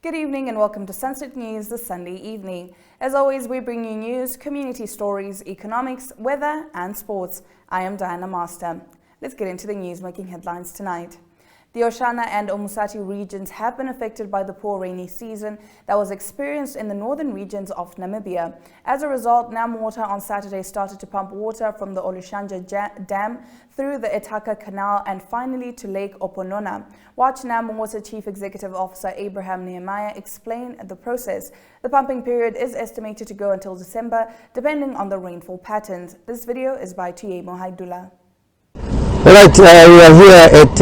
Good evening and welcome to Sunset News this Sunday evening. As always, we bring you news, community stories, economics, weather and sports. I am Diana Master. Let's get into the news-making headlines tonight. The Oshana and Omusati regions have been affected by the poor rainy season that was experienced in the northern regions of Namibia. As a result, NamWater on Saturday started to pump water from the Olushanja Dam through the Etaka Canal and finally to Lake Oponona. Watch NamWater Chief Executive Officer Abraham Nehemiah explain the process. The pumping period is estimated to go until December, depending on the rainfall patterns. This video is by Tuyemo Haidula. All right, we are here at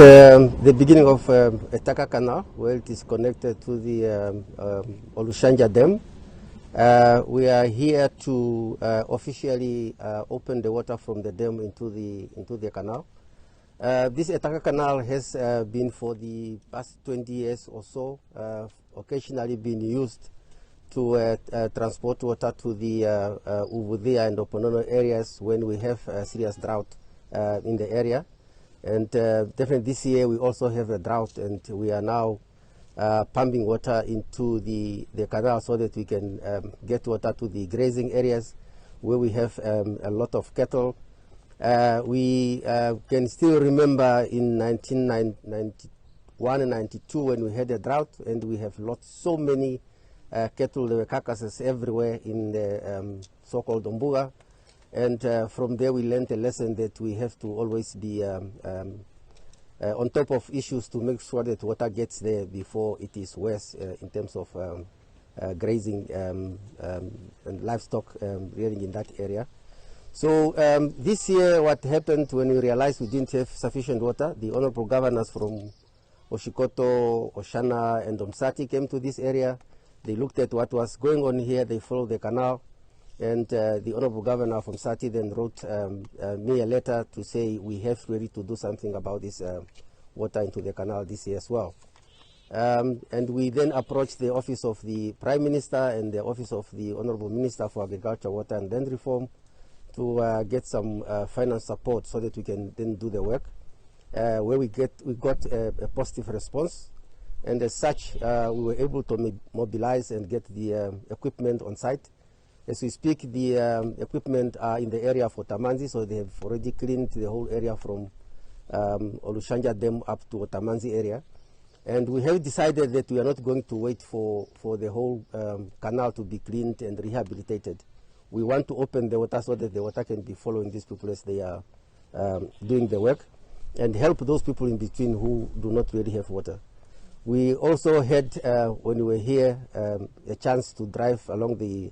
the beginning of Etaka Canal, where it is connected to the Olushanja Dam. We are here to officially open the water from the dam into the canal. This Etaka Canal has been for the past 20 years or so, occasionally been used to transport water to the Ubudhia and Oponono areas when we have serious drought in the area. And definitely this year we also have a drought, and we are now pumping water into the canal so that we can get water to the grazing areas where we have a lot of cattle. We can still remember in 1991 and 92 when we had a drought, and we have lost so many cattle. There were carcasses everywhere in the so-called Ombuga. And from there we learned a lesson that we have to always be on top of issues to make sure that water gets there before it is worse in terms of grazing and livestock rearing in that area. So this year what happened when we realized we didn't have sufficient water, the honorable governors from Oshikoto, Oshana and Omusati came to this area. They looked at what was going on here, they followed the canal. And the Honorable Governor from Sati then wrote me a letter to say we have really to do something about this water into the canal this year as well. And we then approached the office of the Prime Minister and the office of the Honorable Minister for Agriculture, Water and Land Reform to get some finance support so that we can then do the work. Where we got a positive response, and as such we were able to mobilize and get the equipment on site. As we speak, the equipment are in the area for Tamanzi, so they have already cleaned the whole area from Olushanja Dam up to Tamanzi area. And we have decided that we are not going to wait for the whole canal to be cleaned and rehabilitated. We want to open the water so that the water can be following these people as they are doing the work, and help those people in between who do not really have water. We also had, when we were here, a chance to drive along the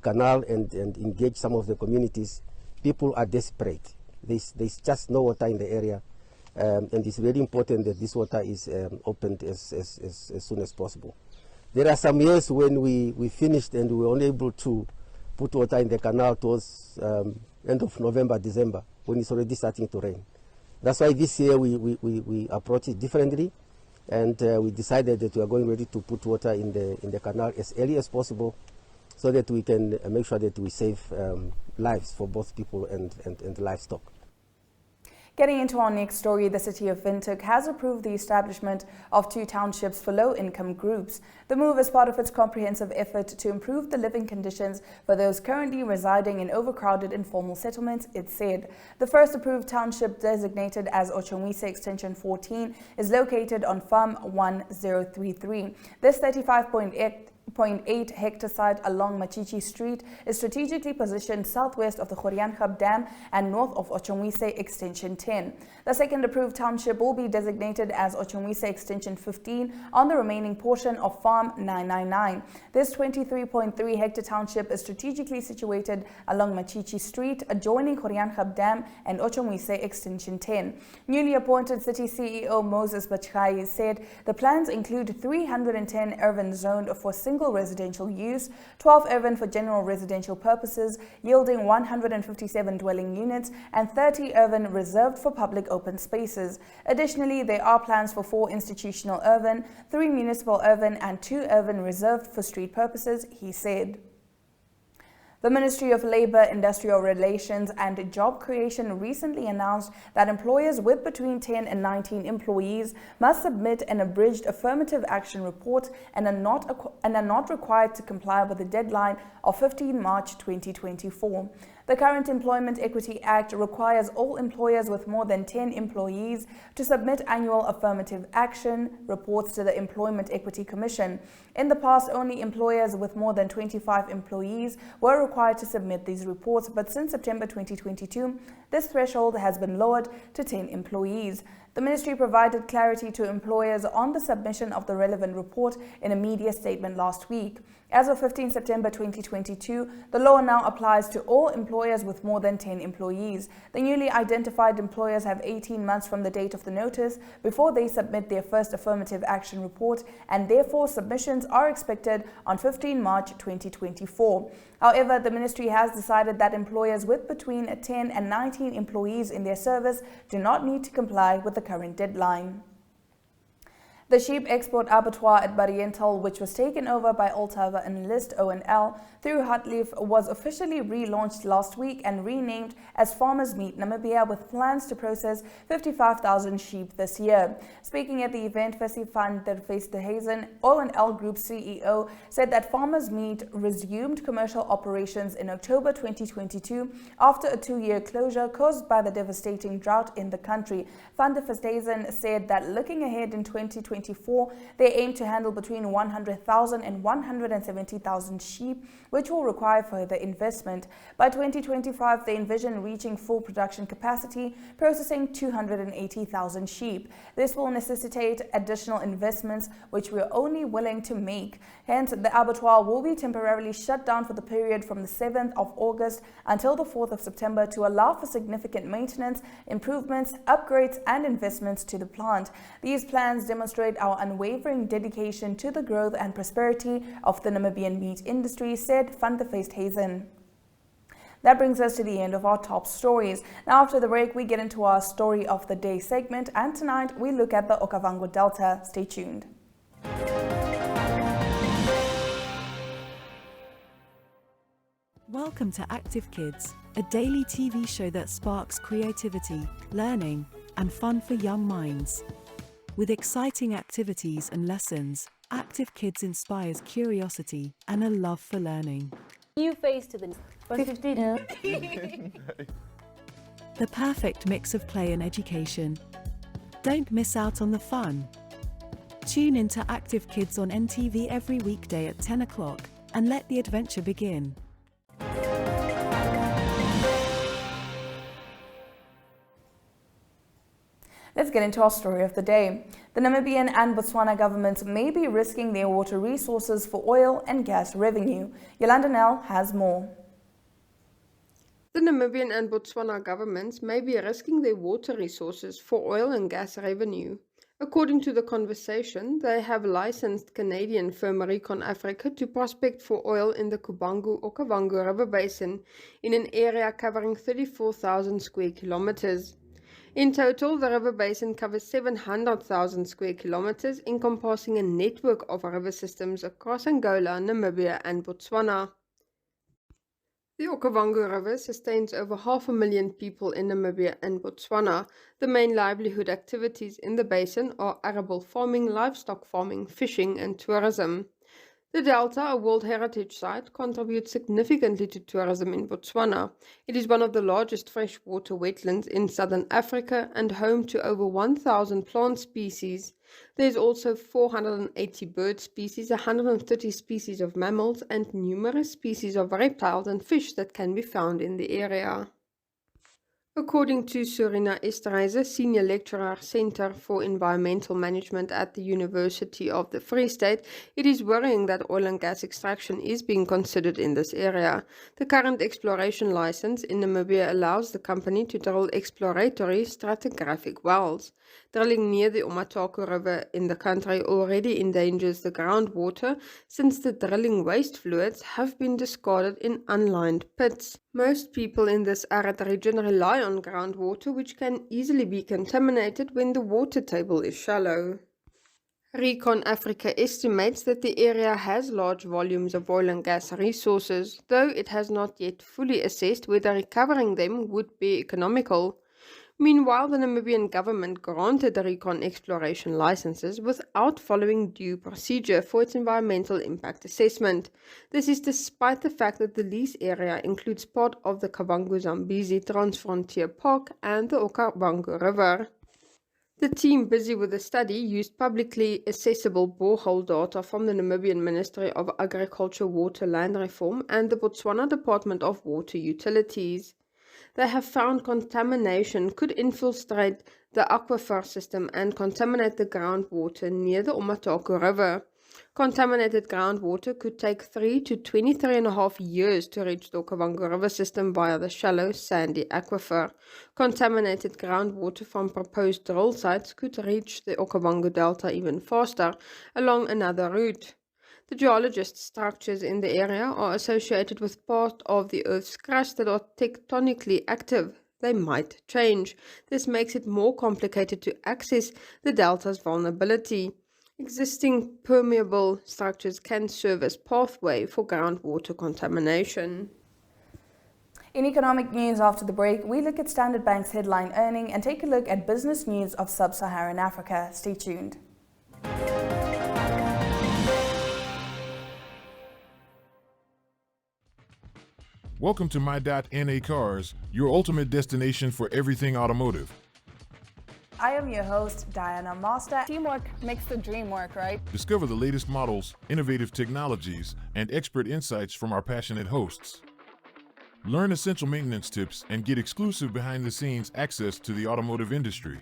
canal and engage some of the communities. People are desperate. There's just no water in the area, and it's very important that this water is opened as soon as possible. There are some years when we finished and we were only able to put water in the canal towards end of November, December, when it's already starting to rain. That's why this year we approach it differently, and we decided that we are going ready to put water in the canal as early as possible, so that we can make sure that we save lives for both people and livestock. Getting into our next story, the city of Windhoek has approved the establishment of 2 townships for low-income groups. The move is part of its comprehensive effort to improve the living conditions for those currently residing in overcrowded informal settlements, it said. The first approved township, designated as Ochonwise Extension 14, is located on Farm 1033. This 35.8 hectare site along Machichi Street is strategically positioned southwest of the Goriancab Dam and north of Ochonwise Extension 10. The second approved township will be designated as Ochonwise Extension 15 on the remaining portion of Farm 999. This 23.3 hectare township is strategically situated along Machichi Street, adjoining Goriancab Dam and Ochonwise Extension 10. Newly appointed city CEO Moses Bachai said the plans include 310 urban zoned for single residential use, 12 urban for general residential purposes, yielding 157 dwelling units, and 30 urban reserved for public open spaces. Additionally, there are plans for 4 institutional urban, 3 municipal urban, and 2 urban reserved for street purposes, he said. The Ministry of Labour, Industrial Relations and Job Creation recently announced that employers with between 10 and 19 employees must submit an abridged affirmative action report and are not required to comply with the deadline of 15 March 2024. The current Employment Equity Act requires all employers with more than 10 employees to submit annual affirmative action reports to the Employment Equity Commission. In the past, only employers with more than 25 employees were required to submit these reports, but since September 2022, this threshold has been lowered to 10 employees. The ministry provided clarity to employers on the submission of the relevant report in a media statement last week. As of 15 September 2022, the law now applies to all employers with more than 10 employees. The newly identified employers have 18 months from the date of the notice before they submit their first affirmative action report, and therefore submissions are expected on 15 March 2024. However, the ministry has decided that employers with between 10 and 19 employees in their service do not need to comply with the current deadline. The sheep export abattoir at Bariental, which was taken over by Altava analyst ONL through Hatleaf, was officially relaunched last week and renamed as Farmers Meat Namibia, with plans to process 55,000 sheep this year. Speaking at the event, Vessie van der Feesthuizen, ONL Group CEO, said that Farmers Meat resumed commercial operations in October 2022 after a 2-year closure caused by the devastating drought in the country. Van der Feesthuizen said that looking ahead in 2024, they aim to handle between 100,000 and 170,000 sheep, which will require further investment. By 2025, they envision reaching full production capacity, processing 280,000 sheep. This will necessitate additional investments, which we are only willing to make. Hence, the abattoir will be temporarily shut down for the period from the 7th of August until the 4th of September to allow for significant maintenance, improvements, upgrades, and investments to the plant. These plans demonstrate our unwavering dedication to the growth and prosperity of the Namibian meat industry, said Van der Feesthuizen. That brings us to the end of our top stories. Now, after the break, we get into our Story of the Day segment, and tonight we look at the Okavango Delta. Stay tuned. Welcome to Active Kids, a daily TV show that sparks creativity, learning, and fun for young minds. With exciting activities and lessons, Active Kids inspires curiosity and a love for learning. New face to the 15. The perfect mix of play and education. Don't miss out on the fun. Tune into Active Kids on NTV every weekday at 10 o'clock and let the adventure begin. Let's get into our story of the day. The Namibian and Botswana governments may be risking their water resources for oil and gas revenue. Yolanda Nell has more. The Namibian and Botswana governments may be risking their water resources for oil and gas revenue. According to The Conversation, they have licensed Canadian firm Recon Africa to prospect for oil in the Okavango River Basin in an area covering 34,000 square kilometers. In total, the river basin covers 700,000 square kilometers, encompassing a network of river systems across Angola, Namibia, and Botswana. The Okavango River sustains over 500,000 people in Namibia and Botswana. The main livelihood activities in the basin are arable farming, livestock farming, fishing, and tourism. The Delta, a World Heritage Site, contributes significantly to tourism in Botswana. It is one of the largest freshwater wetlands in southern Africa and home to over 1,000 plant species. There is also 480 bird species, 130 species of mammals, and numerous species of reptiles and fish that can be found in the area. According to Surina Esterhuizen, Senior Lecturer, Centre for Environmental Management at the University of the Free State, it is worrying that oil and gas extraction is being considered in this area. The current exploration license in Namibia allows the company to drill exploratory stratigraphic wells. Drilling near the Omatako River in the country already endangers the groundwater since the drilling waste fluids have been discarded in unlined pits. Most people in this arid region rely on groundwater, which can easily be contaminated when the water table is shallow. Recon Africa estimates that the area has large volumes of oil and gas resources, though it has not yet fully assessed whether recovering them would be economical. Meanwhile, the Namibian government granted the Recon exploration licenses without following due procedure for its environmental impact assessment. This is despite the fact that the lease area includes part of the Kavango-Zambezi Transfrontier Park and the Okavango River. The team busy with the study used publicly accessible borehole data from the Namibian Ministry of Agriculture, Water, Land Reform and the Botswana Department of Water Utilities. They have found contamination could infiltrate the aquifer system and contaminate the groundwater near the Omatako River. Contaminated groundwater could take 3 to 23.5 years to reach the Okavango River system via the shallow, sandy aquifer. Contaminated groundwater from proposed drill sites could reach the Okavango Delta even faster along another route. The geologist structures in the area are associated with part of the Earth's crust that are tectonically active. They might change. This makes it more complicated to access the delta's vulnerability. Existing permeable structures can serve as pathway for groundwater contamination. In economic news after the break, we look at Standard Bank's headline earning and take a look at business news of sub-Saharan Africa. Stay tuned. Welcome to My.NA Cars, your ultimate destination for everything automotive. I am your host, Diana Master. Teamwork makes the dream work, right? Discover the latest models, innovative technologies, and expert insights from our passionate hosts. Learn essential maintenance tips and get exclusive behind-the-scenes access to the automotive industry.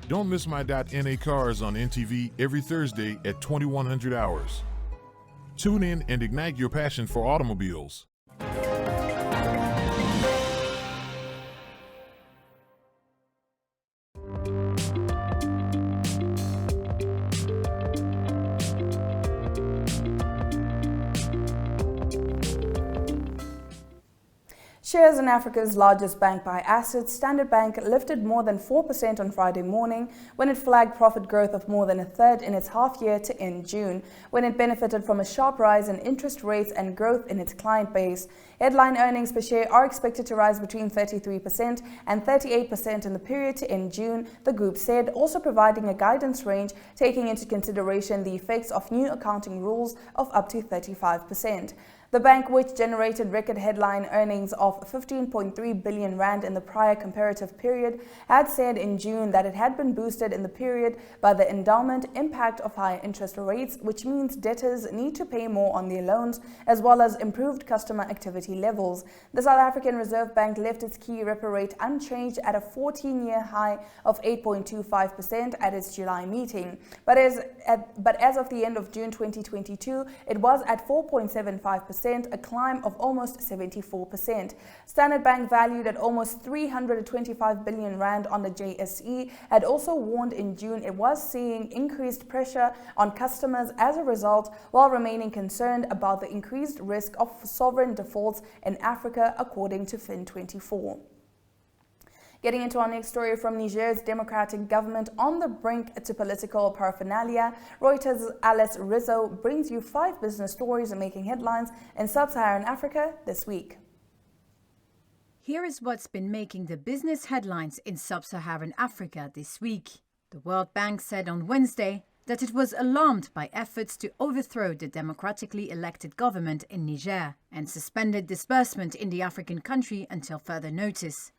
Don't miss My.NA Cars on NTV every Thursday at 2100 hours. Tune in and ignite your passion for automobiles. Shares in Africa's largest bank by assets, Standard Bank lifted more than 4% on Friday morning when it flagged profit growth of more than a third in its half year to end June, when it benefited from a sharp rise in interest rates and growth in its client base. Headline earnings per share are expected to rise between 33% and 38% in the period to end June, the group said, also providing a guidance range taking into consideration the effects of new accounting rules of up to 35%. The bank, which generated record headline earnings of 15.3 billion rand in the prior comparative period, had said in June that it had been boosted in the period by the endowment impact of higher interest rates, which means debtors need to pay more on their loans, as well as improved customer activity levels. The South African Reserve Bank left its key repo rate unchanged at a 14-year high of 8.25% at its July meeting. But as of the end of June 2022, it was at 4.75%. A climb of almost 74%. Standard Bank, valued at almost 325 billion rand on the JSE, had also warned in June it was seeing increased pressure on customers as a result, while remaining concerned about the increased risk of sovereign defaults in Africa, according to Fin24. Getting into our next story, from Niger's democratic government on the brink to political paraphernalia, Reuters' Alice Rizzo brings you 5 business stories making headlines in sub-Saharan Africa this week. Here is what's been making the business headlines in sub-Saharan Africa this week. The World Bank said on Wednesday that it was alarmed by efforts to overthrow the democratically elected government in Niger and suspended disbursement in the African country until further notice.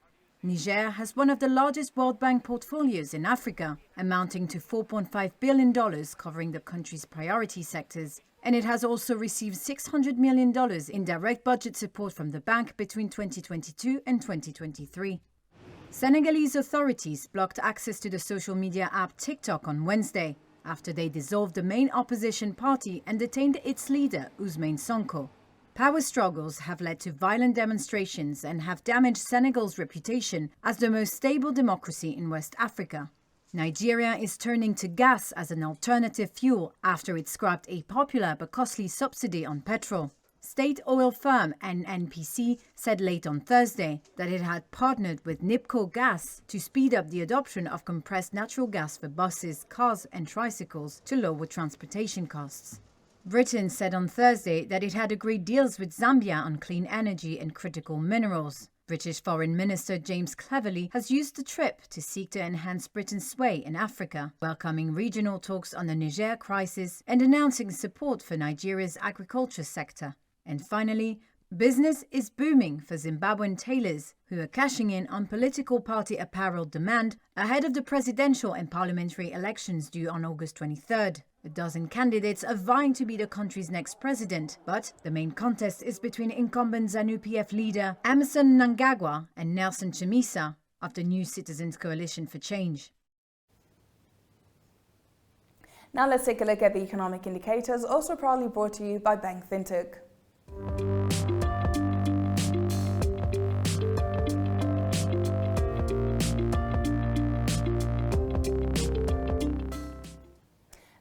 Niger has one of the largest World Bank portfolios in Africa, amounting to $4.5 billion, covering the country's priority sectors, and it has also received $600 million in direct budget support from the bank between 2022 and 2023. Senegalese authorities blocked access to the social media app TikTok on Wednesday, after they dissolved the main opposition party and detained its leader, Ousmane Sonko. Power struggles have led to violent demonstrations and have damaged Senegal's reputation as the most stable democracy in West Africa. Nigeria is turning to gas as an alternative fuel after it scrapped a popular but costly subsidy on petrol. State oil firm NNPC said late on Thursday that it had partnered with Nipco Gas to speed up the adoption of compressed natural gas for buses, cars and tricycles to lower transportation costs. Britain said on Thursday that it had agreed deals with Zambia on clean energy and critical minerals. British Foreign Minister James Cleverly has used the trip to seek to enhance Britain's sway in Africa, welcoming regional talks on the Niger crisis and announcing support for Nigeria's agriculture sector. And finally, business is booming for Zimbabwean tailors who are cashing in on political party apparel demand ahead of the presidential and parliamentary elections due on August 23rd. A dozen candidates are vying to be the country's next president, but the main contest is between incumbent ZANU-PF leader Emmerson Mnangagwa and Nelson Chamisa of the New Citizens Coalition for Change. Now let's take a look at the economic indicators, also proudly brought to you by Bank Windhoek.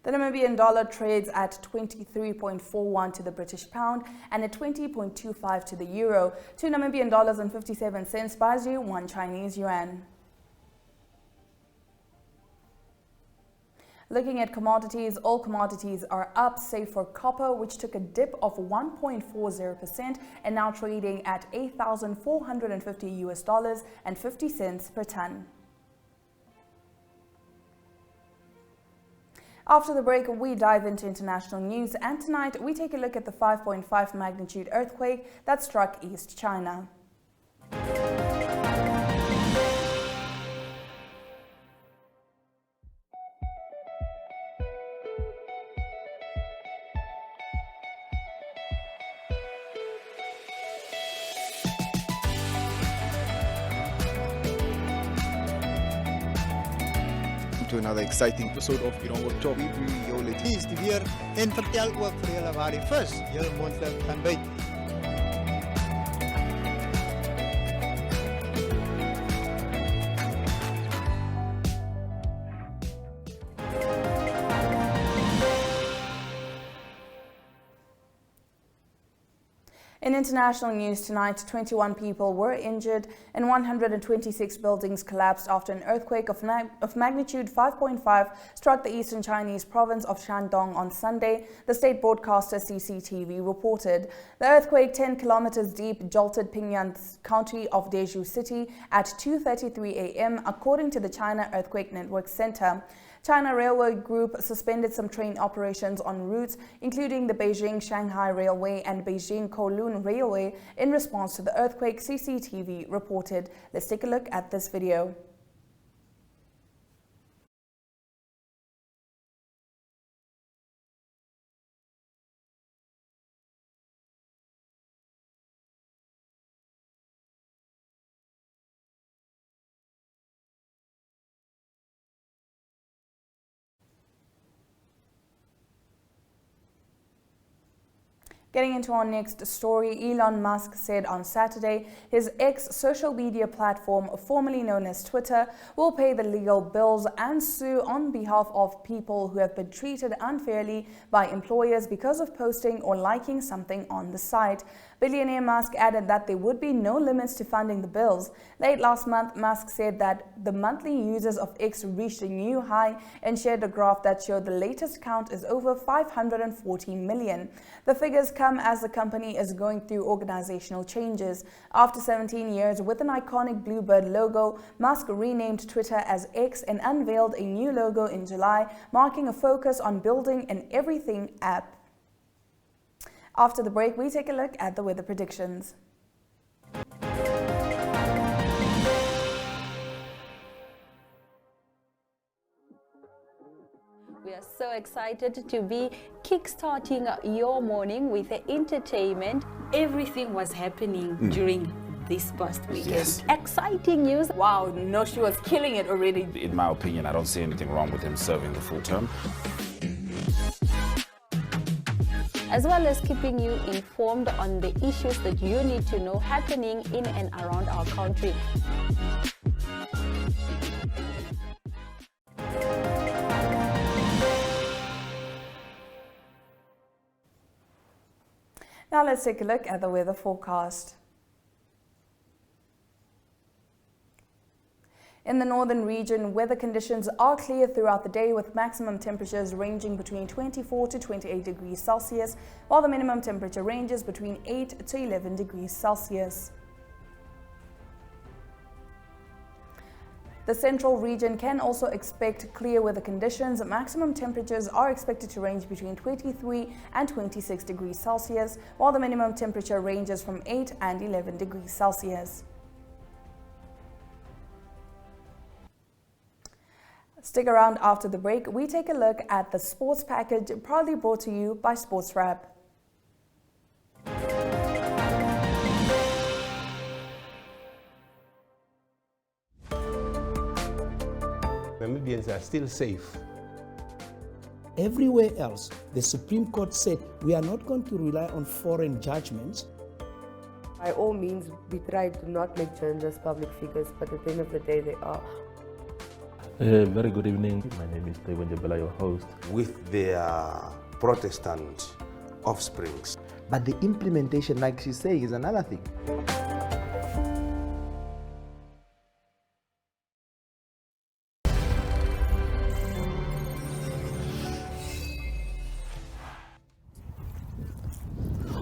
The Namibian dollar trades at 23.41 to the British pound and at 20.25 to the euro. 2 Namibian dollars and 57 cents buys you 1 Chinese yuan. Looking at commodities, all commodities are up, save for copper, which took a dip of 1.40% and now trading at $8,450 and 50 cents per ton. After the break, we dive into international news, and tonight we take a look at the 5.5 magnitude earthquake that struck East China. To another exciting episode of Iran World Talk. Jullie is weer en vertel ook vir julle waar die vis julle moontlik gaan byt. In international news tonight, 21 people were injured and 126 buildings collapsed after an earthquake of magnitude 5.5 struck the eastern Chinese province of Shandong on Sunday, the state broadcaster CCTV reported. The earthquake, 10 kilometers deep, jolted Pingyang County of Daeju City at 2:33 a.m., according to the China Earthquake Network Center. China Railway Group suspended some train operations on routes, including the Beijing-Shanghai Railway and Beijing-Kowloon Railway, in response to the earthquake, CCTV reported. Let's take a look at this video. Getting into our next story, Elon Musk said on Saturday his X social media platform, formerly known as Twitter, will pay the legal bills and sue on behalf of people who have been treated unfairly by employers because of posting or liking something on the site. Billionaire Musk added that there would be no limits to funding the bills. Late last month, Musk said that the monthly users of X reached a new high and shared a graph that showed the latest count is over 540 million. The figures come as the company is going through organizational changes. After 17 years with an iconic bluebird logo, Musk renamed Twitter as X and unveiled a new logo in July, marking a focus on building an everything app. After the break, we take a look at the weather predictions. We are so excited to be kickstarting your morning with entertainment. Everything was happening during this past weekend. Yes. Exciting news. Wow, no, she was killing it already. In my opinion, I don't see anything wrong with him serving the full term. As well as keeping you informed on the issues that you need to know happening in and around our country. Now let's take a look at the weather forecast. In the northern region, weather conditions are clear throughout the day with maximum temperatures ranging between 24 to 28 degrees Celsius, while the minimum temperature ranges between 8 to 11 degrees Celsius. The central region can also expect clear weather conditions. Maximum temperatures are expected to range between 23 and 26 degrees Celsius, while the minimum temperature ranges from 8 and 11 degrees Celsius. Stick around after the break. We take a look at the sports package, proudly brought to you by SportsWrap. Namibians are still safe. Everywhere else, the Supreme Court said we are not going to rely on foreign judgments. By all means, we try to not make journalists public figures, but at the end of the day, they are. Very good evening. My name is Taiwan Jabela, your host. With their Protestant offsprings. But the implementation, like she's saying, is another thing.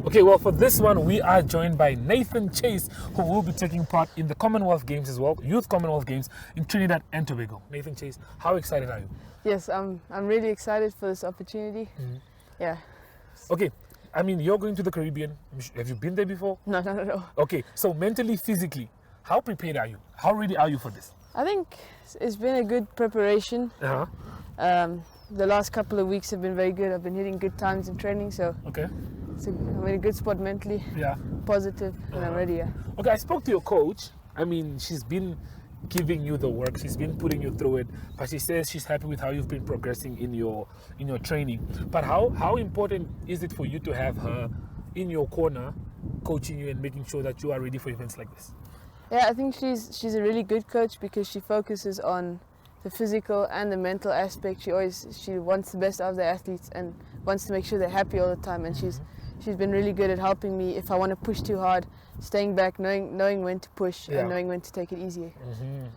Okay, well, for this one, we are joined by Nathan Chase, who will be taking part in the Commonwealth Games as well, Youth Commonwealth Games in Trinidad and Tobago. Nathan Chase, how excited are you? Yes, I'm really excited for this opportunity. Yeah. Okay, I mean, you're going to the Caribbean. Have you been there before? No, not at all. Okay, so mentally, physically, how prepared are you? How ready are you for this? I think it's been a good preparation. The last couple of weeks have been very good. I've been hitting good times in training, so I'm in a good spot mentally. Yeah. Positive, and I'm ready. Yeah. Okay, I spoke to your coach. I mean, she's been giving you the work. She's been putting you through it, but she says she's happy with how you've been progressing in your training. But how important is it for you to have her in your corner, coaching you and making sure that you are ready for events like this? Yeah, I think she's a really good coach because she focuses on the physical and the mental aspect. She wants the best out of the athletes and wants to make sure they're happy all the time. And she's been really good at helping me if I want to push too hard, staying back, knowing when to push and knowing when to take it easy.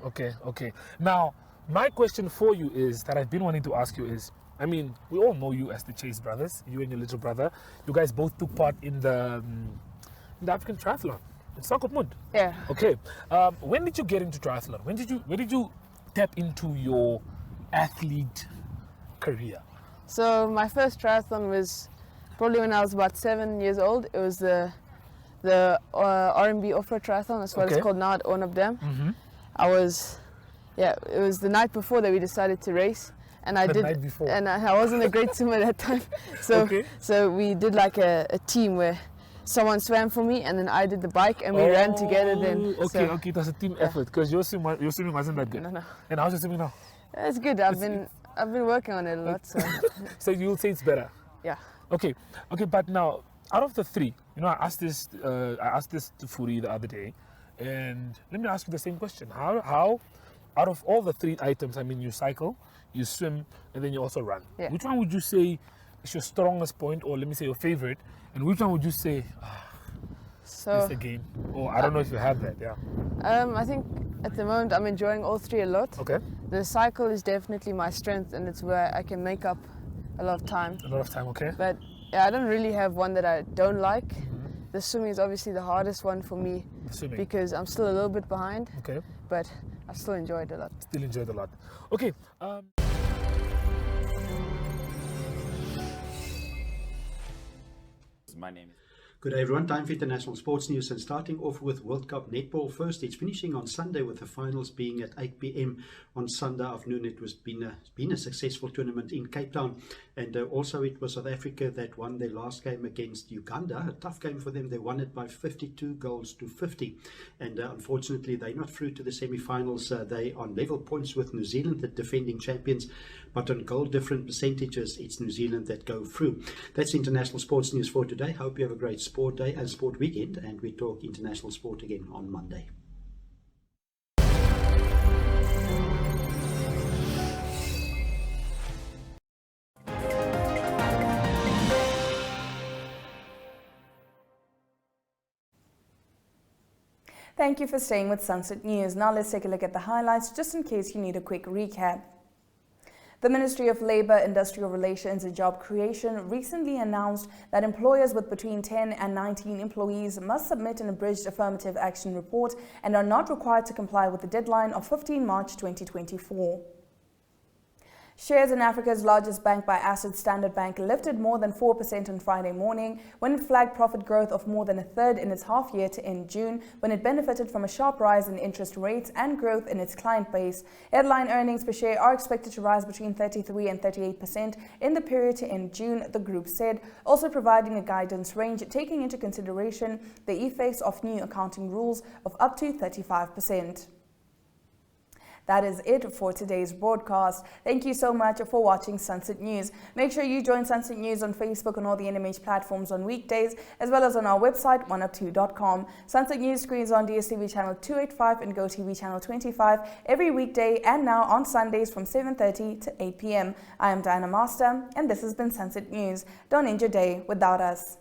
Okay. Now, my question for you is that I've been wanting to ask you is, I mean, we all know you as the Chase brothers, you and your little brother. You guys both took part in the African Triathlon in Swakopmund. Yeah. Okay. When did you get into triathlon? When did you tap into your athlete career? So my first triathlon was probably when I was about 7 years old. It was the R&B off-road triathlon. That's what it's called now at Ornop Dam. It was the night before that we decided to race, and I wasn't a great swimmer at that time. So we did like a team where someone swam for me and then I did the bike and we ran together then. Okay, it was a team effort because your swimming wasn't that good. No. And how's your swimming now? It's good. I've been working on it a lot. So so you'll say it's better? Yeah. Okay, but now out of the three, I asked this to Furi the other day, and let me ask you the same question. How out of all the three items, I mean, you cycle, you swim, and then you also run. Yeah. Which one would you say is your strongest point, or let me say your favorite, and which one would you say is the game? Or I don't know if you have that. Yeah. I think at the moment I'm enjoying all three a lot. Okay. The cycle is definitely my strength, and it's where I can make up a lot of time. Okay. But yeah, I don't really have one that I don't like. The swimming is obviously the hardest one for me because I'm still a little bit behind. Okay. But I still enjoy it a lot. Okay. My name is. Good day everyone, time for international sports news, and starting off with World Cup netball first. It's finishing on Sunday with the finals being at 8 p.m. on Sunday afternoon. It was been a successful tournament in Cape Town, and also it was South Africa that won their last game against Uganda. A tough game for them. They won it by 52 goals to 50, and unfortunately they're not through to the semi-finals. They on level points with New Zealand, the defending champions, but on goal different percentages it's New Zealand that go through. That's international sports news for today. Hope you have a great sport day and sport weekend, and we talk international sport again on Monday. Thank you for staying with Sunset News. Now let's take a look at the highlights just in case you need a quick recap. The Ministry of Labour, Industrial Relations and Job Creation recently announced that employers with between 10 and 19 employees must submit an abridged affirmative action report and are not required to comply with the deadline of 15 March 2024. Shares in Africa's largest bank by assets, Standard Bank, lifted more than 4% on Friday morning when it flagged profit growth of more than a third in its half year to end June, when it benefited from a sharp rise in interest rates and growth in its client base. Headline earnings per share are expected to rise between 33 and 38% in the period to end June, the group said, also providing a guidance range taking into consideration the effects of new accounting rules of up to 35%. That is it for today's broadcast. Thank you so much for watching Sunset News. Make sure you join Sunset News on Facebook and all the NMH platforms on weekdays, as well as on our website, 102.com. Sunset News screens on DSTV channel 285 and GoTV channel 25 every weekday and now on Sundays from 7:30 to 8 p.m. I am Diana Master, and this has been Sunset News. Don't end your day without us.